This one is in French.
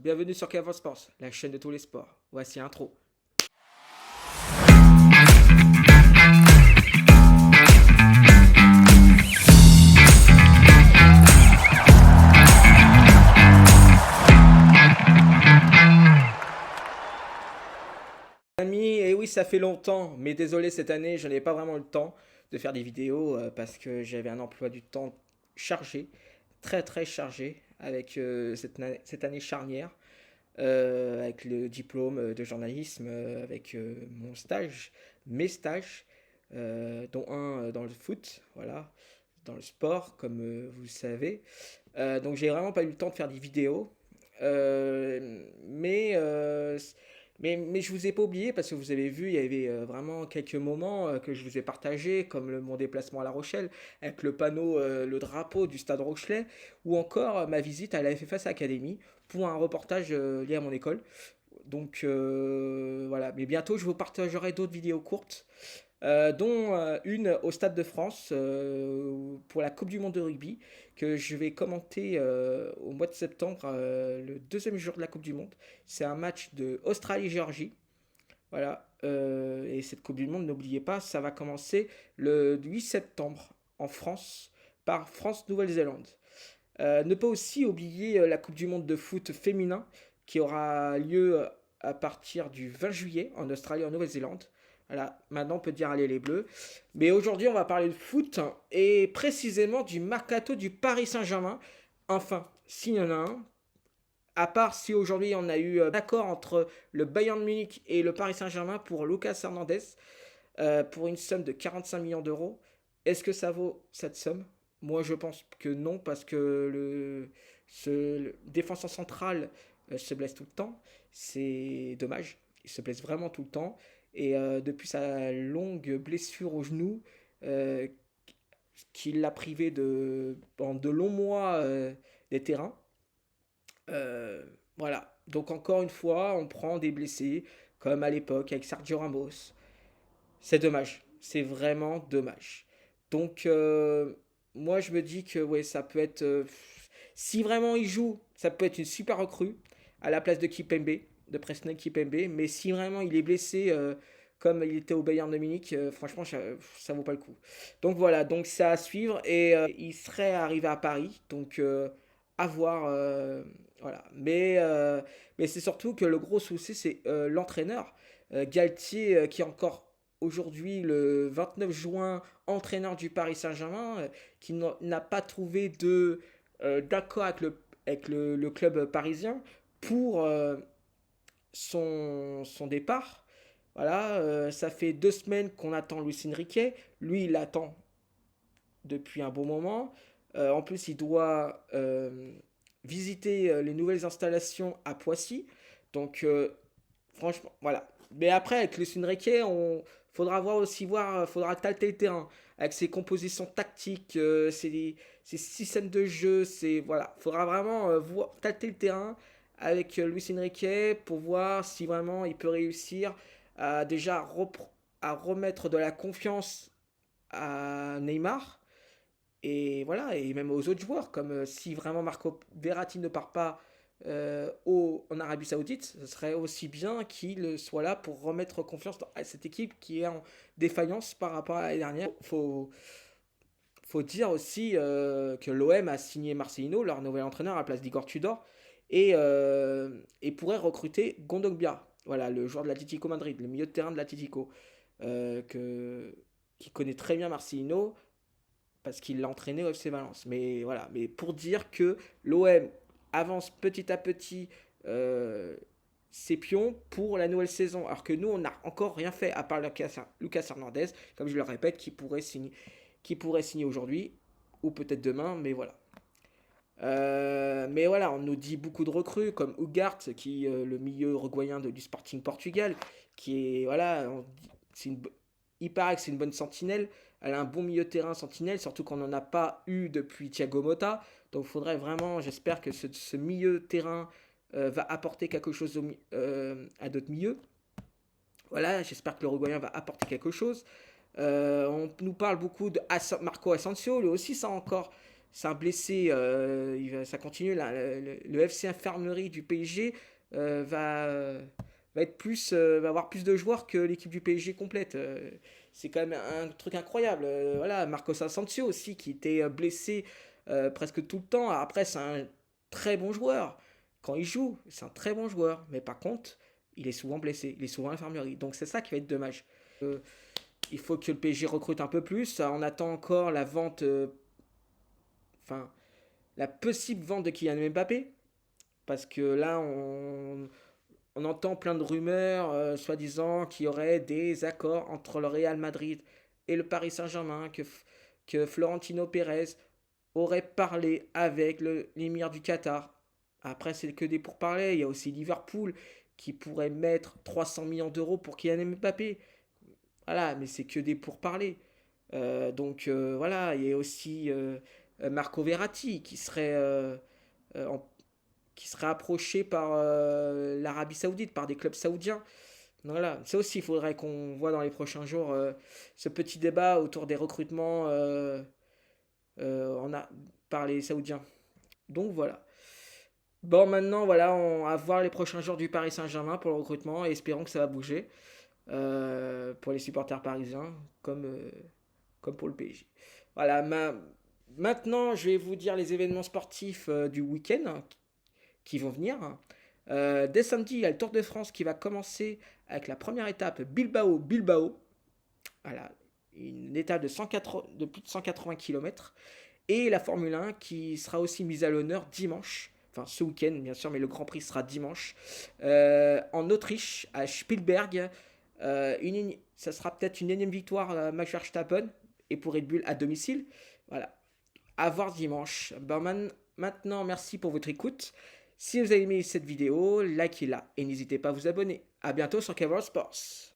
bienvenue sur Cavor Sports, la chaîne de tous les sports. Voici l'intro. Amis, et oui, ça fait longtemps, mais désolé, cette année, je n'avais pas vraiment le temps de faire des vidéos parce que j'avais un emploi du temps chargé, très très chargé, avec cette année charnière, avec le diplôme de journalisme, avec mon stage, mes stages, dont un dans le foot, voilà, dans le sport, comme vous le savez. Donc j'ai vraiment pas eu le temps de faire des vidéos. Mais je vous ai pas oublié parce que vous avez vu, il y avait vraiment quelques moments que je vous ai partagés, comme mon déplacement à La Rochelle, avec le panneau, le drapeau du Stade Rochelet, ou encore ma visite à la FFS Academy pour un reportage lié à mon école. Donc voilà, mais bientôt je vous partagerai d'autres vidéos courtes, dont une au Stade de France pour la Coupe du Monde de rugby, que je vais commenter au mois de septembre, le deuxième jour de la Coupe du Monde. C'est un match de Australie-Géorgie. Voilà, et cette Coupe du Monde, n'oubliez pas, ça va commencer le 8 septembre en France par France-Nouvelle-Zélande. Ne pas aussi oublier la Coupe du Monde de foot féminin qui aura lieu à partir du 20 juillet en Australie et en Nouvelle-Zélande. Voilà, maintenant on peut dire allez les Bleus. Mais aujourd'hui on va parler de foot et précisément du mercato du Paris Saint-Germain. Enfin, s'il y en a un, à part si aujourd'hui on a eu un accord entre le Bayern Munich et le Paris Saint-Germain pour Lucas Hernandez pour une somme de 45 millions d'euros. Est-ce que ça vaut cette somme? Moi, je pense que non, parce que le défenseur central se blesse tout le temps. C'est dommage. Il se blesse vraiment tout le temps. Et depuis sa longue blessure au genou, euh, qui l'a privé pendant de longs mois des terrains, euh, voilà. Donc encore une fois, on prend des blessés, comme à l'époque avec Sergio Ramos. C'est dommage. C'est vraiment dommage. Donc, moi, je me dis que ouais, ça peut être. Si vraiment il joue, ça peut être une super recrue à la place de Kipembe, de Presnel Kipembe. Mais si vraiment il est blessé, comme il était au Bayern de Munich, franchement, ça vaut pas le coup. Donc voilà, donc c'est à suivre. Et il serait arrivé à Paris. Donc, à voir. Voilà. Mais c'est surtout que le gros souci, c'est l'entraîneur. Galtier, qui est encore aujourd'hui, le 29 juin, entraîneur du Paris Saint-Germain, qui n'a pas trouvé d'accord avec le club parisien pour son départ. Voilà, ça fait 2 semaines qu'on attend Luis Enrique. Lui, il attend depuis un bon moment. En plus, il doit visiter les nouvelles installations à Poissy. Donc, franchement, voilà. Mais après, avec Luis Enrique, on faudra tâter le terrain avec ses compositions tactiques, ses systèmes de jeu, faudra vraiment tâter le terrain avec Luis Enrique pour voir si vraiment il peut réussir à déjà à remettre de la confiance à Neymar et voilà, et même aux autres joueurs, comme si vraiment Marco Verratti ne part pas en Arabie Saoudite, ce serait aussi bien qu'il soit là pour remettre confiance à cette équipe qui est en défaillance par rapport à l'année dernière. Faut dire aussi que l'OM a signé Marcelino, leur nouvel entraîneur, à la place d'Igor Tudor, et pourrait recruter Gondogbia, voilà, le joueur de l'Atlético Madrid, le milieu de terrain de l'Atlético, qui connaît très bien Marcelino parce qu'il l'a entraîné au FC Valence. Mais voilà, mais pour dire que l'OM avance petit à petit euh, ses pions pour la nouvelle saison, alors que nous, on n'a encore rien fait, à part Lucas Hernandez, comme je le répète, qui pourrait signer aujourd'hui, ou peut-être demain, mais voilà. Mais voilà, on nous dit beaucoup de recrues, comme Ugart, qui le milieu uruguayen du Sporting Portugal, qui est, voilà, il paraît que c'est une bonne sentinelle. Elle a un bon milieu de terrain sentinelle, surtout qu'on n'en a pas eu depuis Thiago Motta. Donc il faudrait vraiment, j'espère que ce milieu de terrain va apporter quelque chose à d'autres milieux. Voilà, j'espère que l'Uruguayen va apporter quelque chose. On nous parle beaucoup de Marco Asensio, lui aussi ça encore. c'est un blessé, ça continue là. Le FC Infirmerie du PSG va être va avoir plus de joueurs que l'équipe du PSG complète. C'est quand même un truc incroyable. Voilà, Marcos Asensio aussi qui était blessé presque tout le temps. Après, c'est un très bon joueur. Quand il joue, c'est un très bon joueur. Mais par contre, il est souvent blessé, il est souvent à l'infirmerie. Donc c'est ça qui va être dommage. Il faut que le PSG recrute un peu plus. On attend encore la vente, enfin, la possible vente de Kylian Mbappé. Parce que là, on entend plein de rumeurs, soi-disant qu'il y aurait des accords entre le Real Madrid et le Paris Saint-Germain, que Florentino Pérez aurait parlé avec l'émir du Qatar. Après, c'est que des pourparlers. Il y a aussi Liverpool qui pourrait mettre 300 millions d'euros pour Kylian Mbappé. Voilà, mais c'est que des pourparlers. Voilà, il y a aussi Marco Verratti qui serait approché par l'Arabie Saoudite, par des clubs saoudiens. Voilà, ça aussi, il faudrait qu'on voit dans les prochains jours ce petit débat autour des recrutements par les Saoudiens. Donc voilà. Bon, maintenant, voilà, on va voir les prochains jours du Paris Saint-Germain pour le recrutement et espérons que ça va bouger pour les supporters parisiens comme pour le PSG. Voilà, maintenant, je vais vous dire les événements sportifs du week-end qui vont venir. Dès samedi, il y a le Tour de France qui va commencer avec la première étape Bilbao. Voilà, une étape de plus de 180 km. Et la Formule 1 qui sera aussi mise à l'honneur dimanche. Enfin, ce week-end, bien sûr, mais le Grand Prix sera dimanche. En Autriche, à Spielberg. Ça sera peut-être une énième victoire Max Verstappen et pour Red Bull à domicile. Voilà, à voir dimanche. Maintenant, merci pour votre écoute. Si vous avez aimé cette vidéo, likez-la et n'hésitez pas à vous abonner. A bientôt sur Cavall Sports.